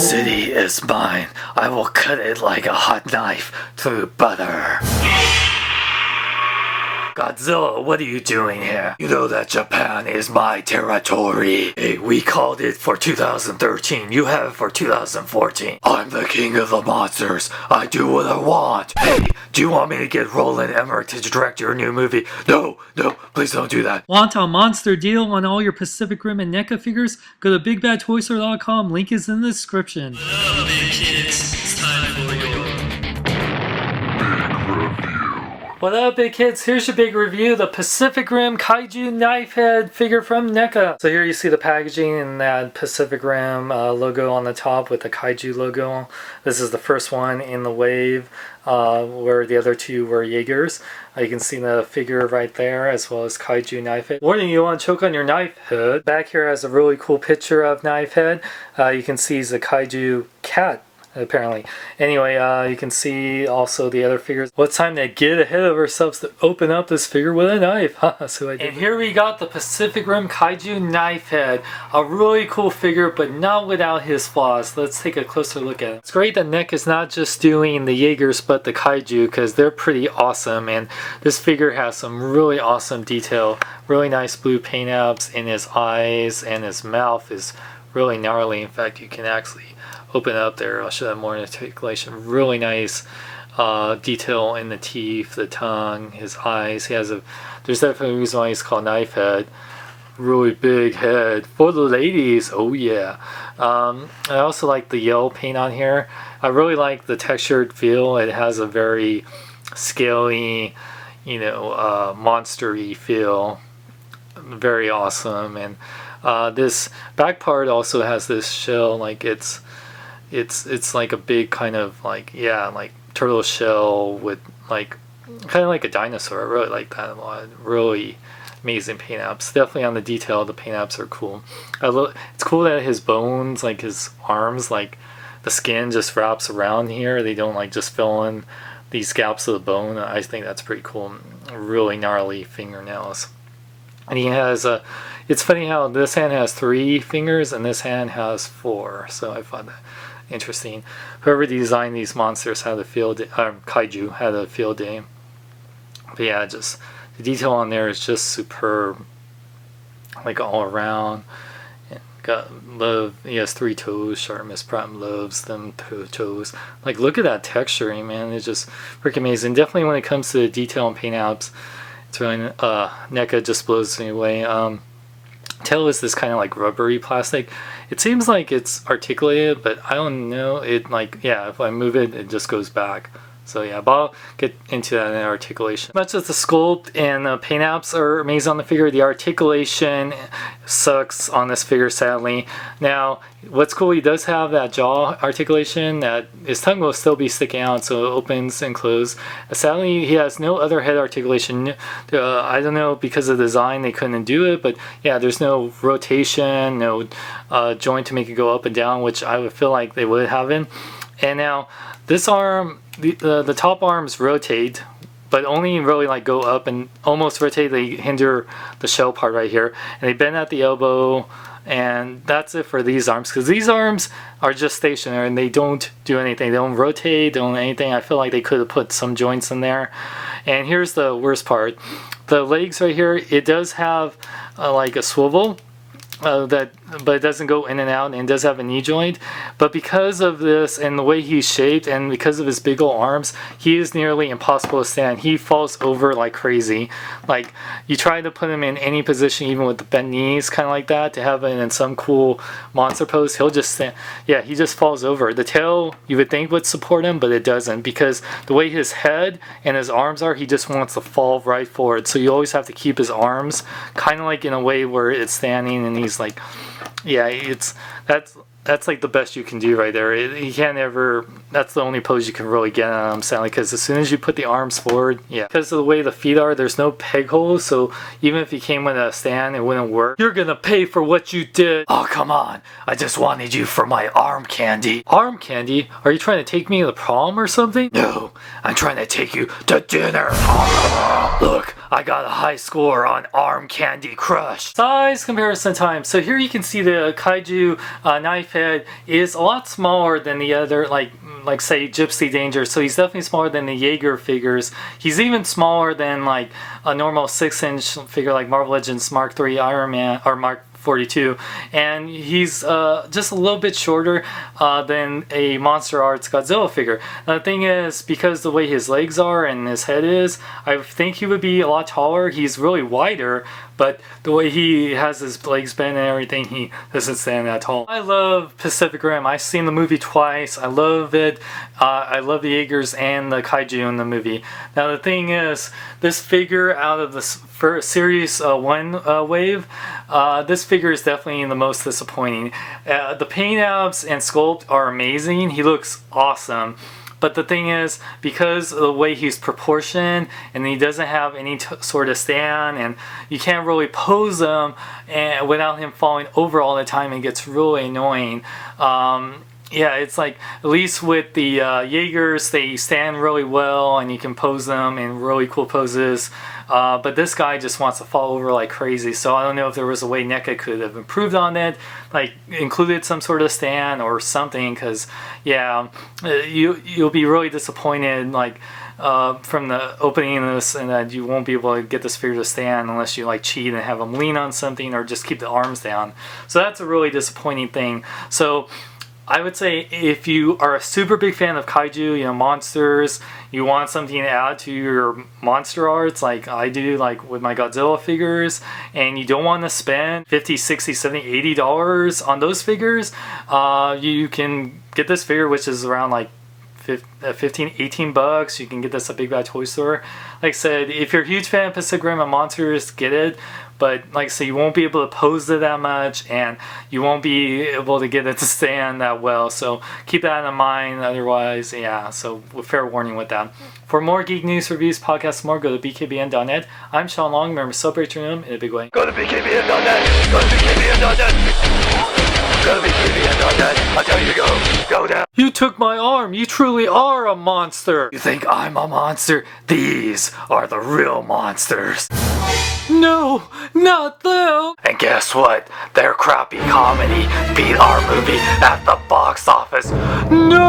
city is mine. I will cut it like a hot knife through butter. Godzilla, what are you doing here? You know that Japan is my territory. Hey, we called it for 2013. You have it for 2014. I'm the king of the monsters. I do what I want. Hey, do you want me to get Roland Emmerich to direct your new movie? No, please don't do that. Want a monster deal on all your Pacific Rim and NECA figures? Go to BigBadToyStore.com. Link is in the description. Hello, big kids. It's time for your What up, big kids? Here's your big review, the Pacific Rim Kaiju Knifehead figure from NECA. So here you see the packaging and that Pacific Rim logo on the top with the Kaiju logo. This is the first one in the wave, where the other two were Jaegers. You can see the figure right there, as well as Kaiju Knifehead. Warning, you want to choke on your Knifehead. Back here has a really cool picture of Knifehead. You can see he's a Kaiju cat, apparently. Anyway, you can see also the other figures. Well, it's time to get ahead of ourselves to open up this figure with a knife. So I did. And here we got the Pacific Rim Kaiju Knifehead. A really cool figure, but not without his flaws. Let's take a closer look at it. It's great that NECA is not just doing the Jaegers, but the Kaiju, because they're pretty awesome. And this figure has some really awesome detail. Really nice blue paint apps in his eyes, and his mouth is really gnarly. In fact, you can actually open up there. I'll show that more in articulation. Really nice detail in the teeth, the tongue, his eyes. There's definitely a reason why he's called Knifehead. Really big head for the ladies. Oh yeah. I also like the yellow paint on here. I really like the textured feel. It has a very scaly, monster-y feel. Very awesome. And this back part also has this shell, like it's like a big kind of like turtle shell with kind of like a dinosaur. I really like that a lot. Really amazing paint apps. Definitely on the detail, the paint apps are cool. It's cool that his bones, like his arms, like the skin just wraps around here. They don't just fill in these gaps of the bone. I think that's pretty cool. Really gnarly fingernails. And he has it's funny how this hand has 3 fingers and this hand has 4. So I found that interesting. Whoever designed these monsters had a field day, Kaiju had a field day. But yeah, just the detail on there is just superb, like all around. And he has 3 toes. Sharpness Prime loves them 2 toes. Like, look at that texturing, man. It's just freaking amazing. Definitely when it comes to the detail and paint apps, it's really NECA just blows me away. Tail is this kind of like rubbery plastic. It seems like it's articulated, but I don't know. If I move it, it just goes back. So yeah, but I'll get into that in articulation. As much as the sculpt and the paint apps are amazing on the figure, the articulation sucks on this figure, sadly. Now, what's cool, he does have that jaw articulation, that his tongue will still be sticking out, so it opens and closes. Sadly, he has no other head articulation. I don't know, because of the design they couldn't do it, but yeah, there's no rotation, no joint to make it go up and down, which I would feel like they would have in. And now, this arm, the top arms rotate, but only really go up and almost rotate. They hinder the shell part right here, and they bend at the elbow, and that's it for these arms, because these arms are just stationary and they don't do anything. They don't rotate, they don't do anything. I feel like they could have put some joints in there. And here's the worst part. The legs right here, it does have like a swivel. But it doesn't go in and out, and it does have a knee joint. But because of this and the way he's shaped, and because of his big old arms, he is nearly impossible to stand. He falls over like crazy. Like, you try to put him in any position, even with the bent knees, kind of like that, to have him in some cool monster pose, he'll just stand. Yeah, he just falls over. The tail, you would think, would support him, but it doesn't, because the way his head and his arms are, he just wants to fall right forward. So you always have to keep his arms kind of like in a way where it's standing, and he's like, yeah, that's like the best you can do right there. He can't ever, that's the only pose you can really get on him, sadly, because as soon as you put the arms forward, yeah, because of the way the feet are, there's no peg holes, so even if he came with a stand, it wouldn't work. You're gonna pay for what you did. Oh, come on. I just wanted you for my arm candy. Arm candy? Are you trying to take me to the prom or something? No, I'm trying to take you to dinner. Look, I got a high score on Arm Candy Crush. Size comparison time. So here you can see the Kaiju Knifehead is a lot smaller than the other, like say Gypsy Danger. So he's definitely smaller than the Jaeger figures. He's even smaller than like a normal 6-inch figure like Marvel Legends Mark III Iron Man or Mark 42, and he's just a little bit shorter than a Monster Arts Godzilla figure. Now, the thing is, because the way his legs are and his head is, I think he would be a lot taller. He's really wider, but the way he has his legs bent and everything, he doesn't stand that tall. I love Pacific Rim. I've seen the movie twice. I love it. I love the Jaegers and the Kaiju in the movie. Now the thing is, this figure out of this Series 1 wave, this figure is definitely the most disappointing. The paint apps and sculpt are amazing. He looks awesome. But the thing is, because of the way he's proportioned and he doesn't have any sort of stand, and you can't really pose him and without him falling over all the time, it gets really annoying. Yeah, it's like, at least with the Jaegers, they stand really well and you can pose them in really cool poses. But this guy just wants to fall over like crazy. So I don't know if there was a way NECA could have improved on it, like included some sort of stand or something. Because yeah, you'll be really disappointed like from the opening of this, and that you won't be able to get this figure to stand unless you like cheat and have him lean on something or just keep the arms down. So that's a really disappointing thing. So I would say if you are a super big fan of kaiju, monsters, you want something to add to your monster arts like I do, like with my Godzilla figures, and you don't want to spend $50, $60, $70, $80 on those figures, you can get this figure, which is around like 15, 18 bucks. You can get this at Big Bad Toy Store. Like I said, if you're a huge fan of Pacific Rim and monsters, get it. But like I said, you won't be able to pose it that much, and you won't be able to get it to stand that well. So keep that in mind. Otherwise, yeah. So fair warning with that. For more geek news, reviews, podcasts, more, go to bkbn.net. I'm Sean Long. Remember, celebrate your room in a big way. Go to bkbn.net. Go to bkbn.net. Go to bkbn.net. I tell you to go. Go now. You took my arm. You truly are a monster. You think I'm a monster? These are the real monsters. No, not them. And guess what? Their crappy comedy beat our movie at the box office. No!